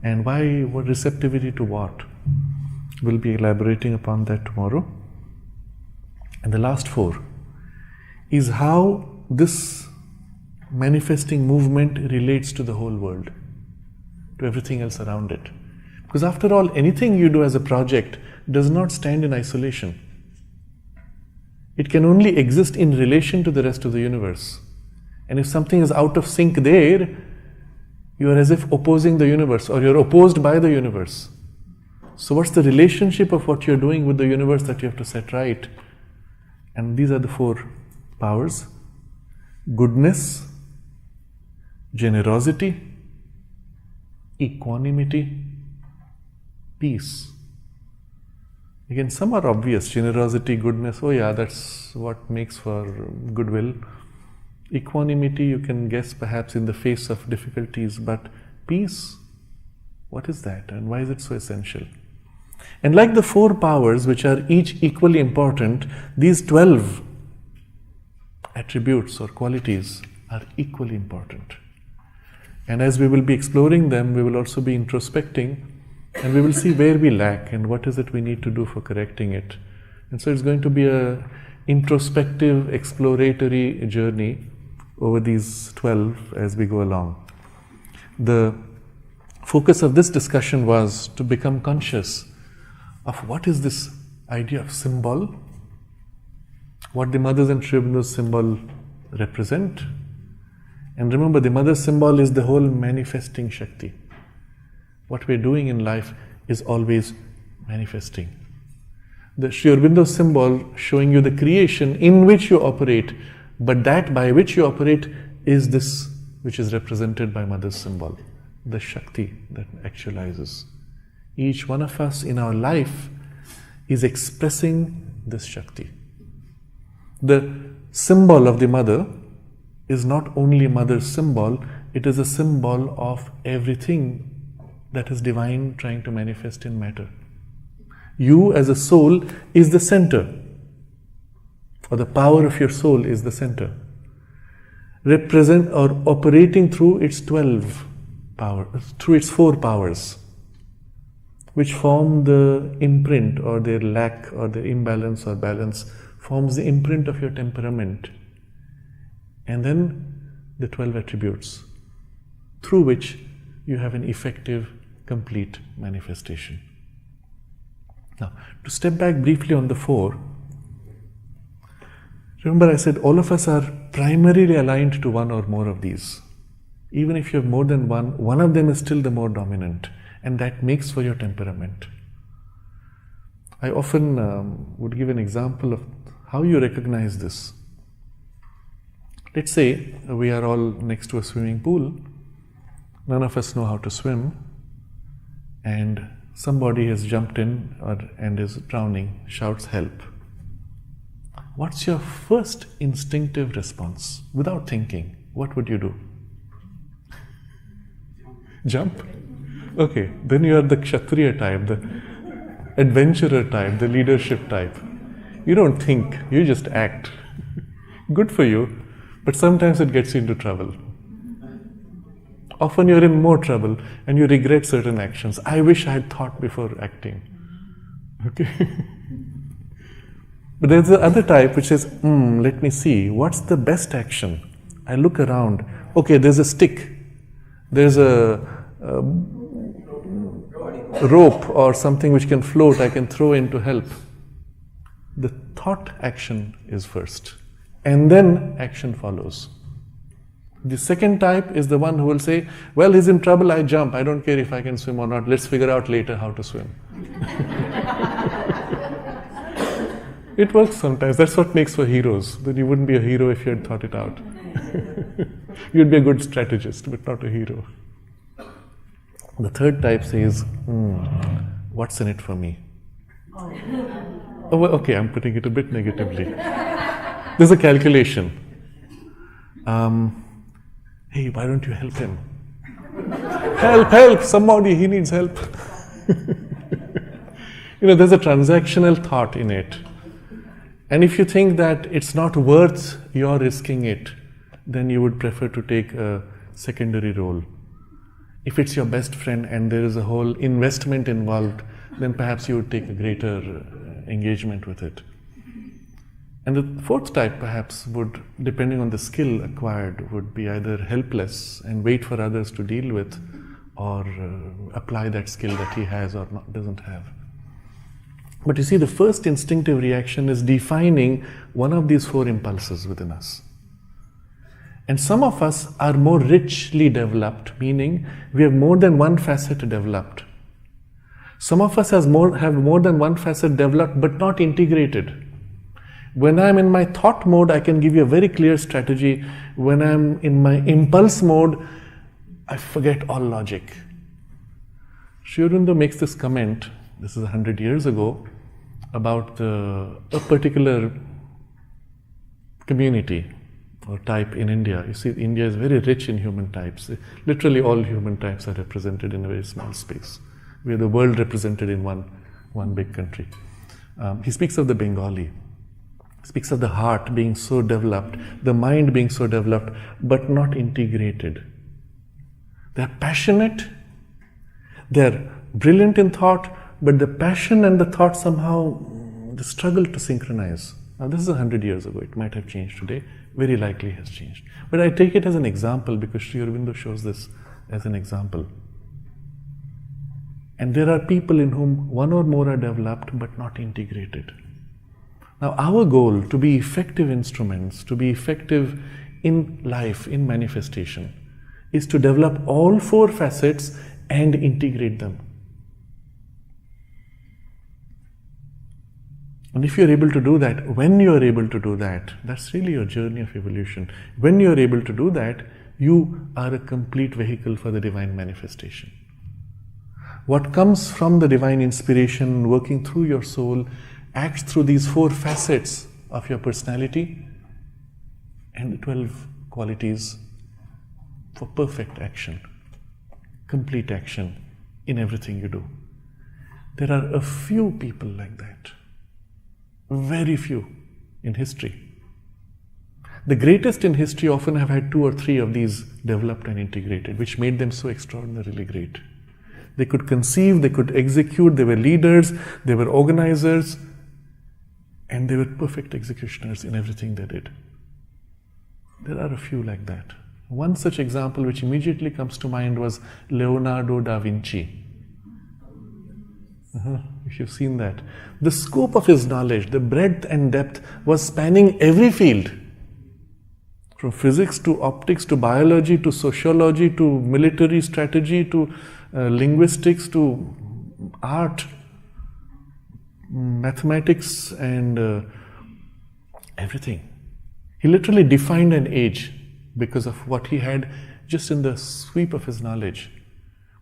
And why, what receptivity to what? We'll be elaborating upon that tomorrow. And the last 4 is how this manifesting movement relates to the whole world, to everything else around it. Because after all, anything you do as a project does not stand in isolation. It can only exist in relation to the rest of the universe. And if something is out of sync there, you are as if opposing the universe, or you're opposed by the universe. So what's the relationship of what you're doing with the universe that you have to set right? And these are the 4 powers: goodness, generosity, equanimity, peace. Again, some are obvious. Generosity, goodness, oh yeah, that's what makes for goodwill. Equanimity, you can guess perhaps in the face of difficulties, but peace, what is that and why is it so essential? And like the 4 powers, which are each equally important, these 12 attributes or qualities are equally important. And as we will be exploring them, we will also be introspecting, and we will see where we lack and what is it we need to do for correcting it. And so it's going to be a introspective, exploratory journey over these 12 as we go along. The focus of this discussion was to become conscious of what is this idea of symbol, what the mother's and Sri Aurobindo's symbol represent. And remember, the mother's symbol is the whole manifesting Shakti. What we're doing in life is always manifesting. The Sri Aurobindo symbol showing you the creation in which you operate, but that by which you operate is this which is represented by mother's symbol, the Shakti that actualizes. Each one of us in our life is expressing this Shakti. The symbol of the mother is not only mother's symbol, it is a symbol of everything that is divine trying to manifest in matter. You as a soul is the center, or the power of your soul is the center, represent or operating through its 12 power, through its 4 powers, which form the imprint, or their lack or their imbalance or balance forms the imprint of your temperament, and then the 12 attributes through which you have an effective, complete manifestation. Now, to step back briefly on the 4, remember I said all of us are primarily aligned to one or more of these. Even if you have more than one of them is still the more dominant, and that makes for your temperament. I often would give an example of how you recognize this. Let's say we are all next to a swimming pool. None of us know how to swim, and somebody has jumped in and is drowning, shouts help. What's your first instinctive response? Without thinking, what would you do? Jump? Okay, then you are the Kshatriya type, the adventurer type, the leadership type. You don't think, you just act. Good for you, but sometimes it gets you into trouble. Often you're in more trouble and you regret certain actions. I wish I had thought before acting. Okay? But there's the other type which says, let me see, what's the best action? I look around. Okay, there's a stick. There's a rope or something which can float, I can throw in to help. The thought action is first, and then action follows. The second type is the one who will say, well, he's in trouble, I jump, I don't care if I can swim or not, let's figure out later how to swim. It works sometimes, that's what makes for heroes. Then you wouldn't be a hero if you had thought it out. You'd be a good strategist, but not a hero. The third type says, what's in it for me? Oh, well, okay, I'm putting it a bit negatively. There's a calculation. Hey, why don't you help him? Help, somebody, he needs help. There's a transactional thought in it. And if you think that it's not worth your risking it, then you would prefer to take a secondary role. If it's your best friend and there is a whole investment involved, then perhaps you would take a greater engagement with it. And the fourth type perhaps would, depending on the skill acquired, would be either helpless and wait for others to deal with, or apply that skill that he has or doesn't have. But you see, the first instinctive reaction is defining one of these 4 impulses within us. And some of us are more richly developed, meaning we have more than one facet developed. Some of us have more than one facet developed but not integrated. When I'm in my thought mode, I can give you a very clear strategy. When I'm in my impulse mode, I forget all logic. Sri Aurobindo makes this comment, this is 100 years ago, about a particular community or type in India. You see, India is very rich in human types. Literally all human types are represented in a very small space. We are the world represented in one big country. He speaks of the Bengali. He speaks of the heart being so developed, the mind being so developed, but not integrated. They're passionate, they're brilliant in thought, but the passion and the thought somehow they struggle to synchronize. Now this is 100 years ago, it might have changed today, very likely has changed. But I take it as an example because Sri Aurobindo shows this as an example. And there are people in whom one or more are developed but not integrated. Now our goal to be effective instruments, to be effective in life, in manifestation, is to develop all 4 facets and integrate them. And if you're able to do that, when you're able to do that, that's really your journey of evolution. When you're able to do that, you are a complete vehicle for the divine manifestation. What comes from the divine inspiration working through your soul acts through these 4 facets of your personality and the 12 qualities for perfect action, complete action in everything you do. There are a few people like that, very few in history. The greatest in history often have had 2 or 3 of these developed and integrated, which made them so extraordinarily great. They could conceive, they could execute, they were leaders, they were organizers, and they were perfect executioners in everything they did. There are a few like that. One such example which immediately comes to mind was Leonardo da Vinci. If you've seen that. The scope of his knowledge, the breadth and depth was spanning every field. From physics to optics to biology to sociology to military strategy to linguistics to art, mathematics and everything. He literally defined an age because of what he had just in the sweep of his knowledge.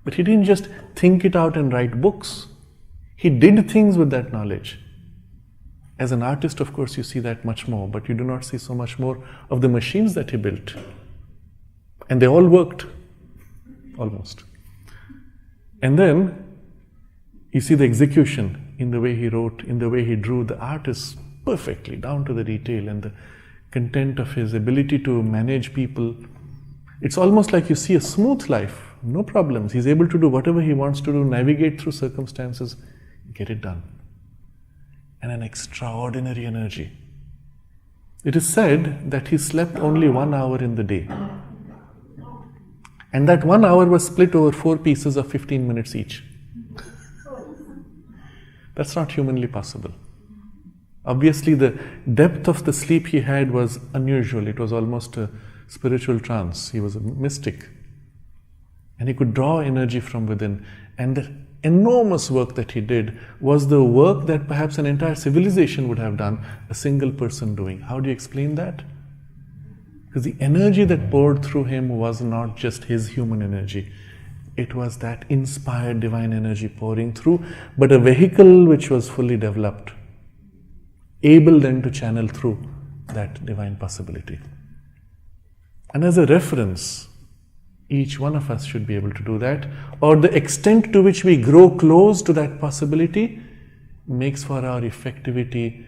But he didn't just think it out and write books. He did things with that knowledge. As an artist, of course, you see that much more, but you do not see so much more of the machines that he built. And they all worked, almost. And then you see the execution in the way he wrote, in the way he drew. The art is perfectly down to the detail, and the content of his ability to manage people. It's almost like you see a smooth life, no problems. He's able to do whatever he wants to do, navigate through circumstances, get it done. And an extraordinary energy. It is said that he slept only 1 hour in the day. And that 1 hour was split over 4 pieces of 15 minutes each. That's not humanly possible. Obviously, the depth of the sleep he had was unusual. It was almost a spiritual trance. He was a mystic. And he could draw energy from within. And the enormous work that he did was the work that perhaps an entire civilization would have done, a single person doing. How do you explain that? Because the energy that poured through him was not just his human energy. It was that inspired divine energy pouring through, but a vehicle which was fully developed, able then to channel through that divine possibility. And as a reference, each one of us should be able to do that, or the extent to which we grow close to that possibility makes for our effectivity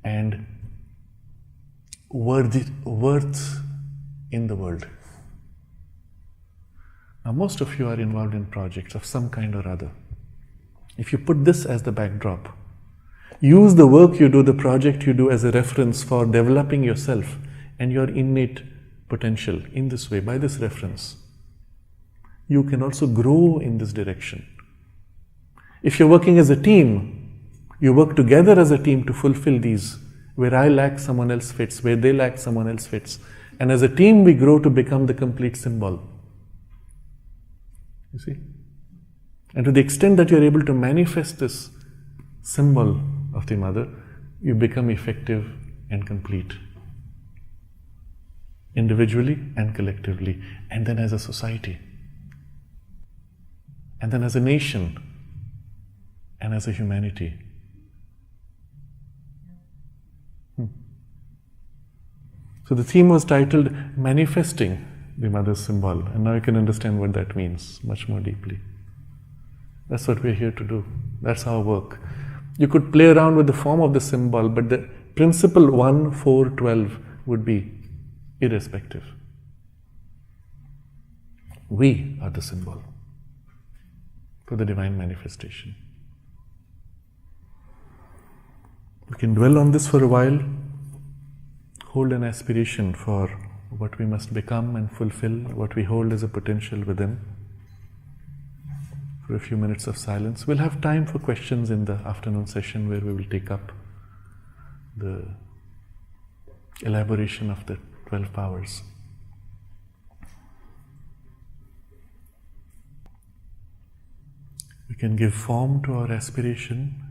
and worth in the world. Now, most of you are involved in projects of some kind or other. If you put this as the backdrop, use the work you do, the project you do as a reference for developing yourself and your innate potential in this way, by this reference, you can also grow in this direction. If you're working as a team, you work together as a team to fulfill these. Where I lack, someone else fits. Where they lack, someone else fits. And as a team, we grow to become the complete symbol. You see? And to the extent that you're able to manifest this symbol of the Mother, you become effective and complete. Individually and collectively. And then as a society. And then as a nation. And as a humanity. So the theme was titled Manifesting the Mother's Symbol, and now you can understand what that means much more deeply. That's what we're here to do. That's our work. You could play around with the form of the symbol, but the principle 1, 4, 12 would be irrespective. We are the symbol for the divine manifestation. We can dwell on this for a while. Hold an aspiration for what we must become and fulfill, what we hold as a potential within. For a few minutes of silence. We'll have time for questions in the afternoon session where we will take up the elaboration of the 12 powers. We can give form to our aspiration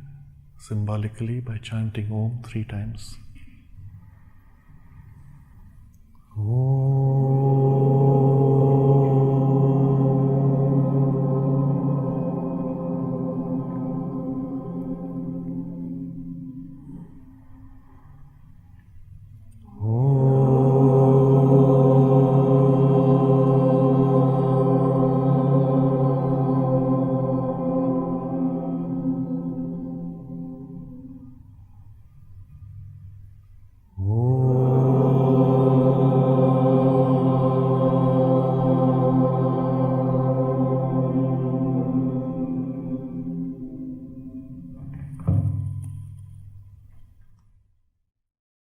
symbolically by chanting Om 3 times. Om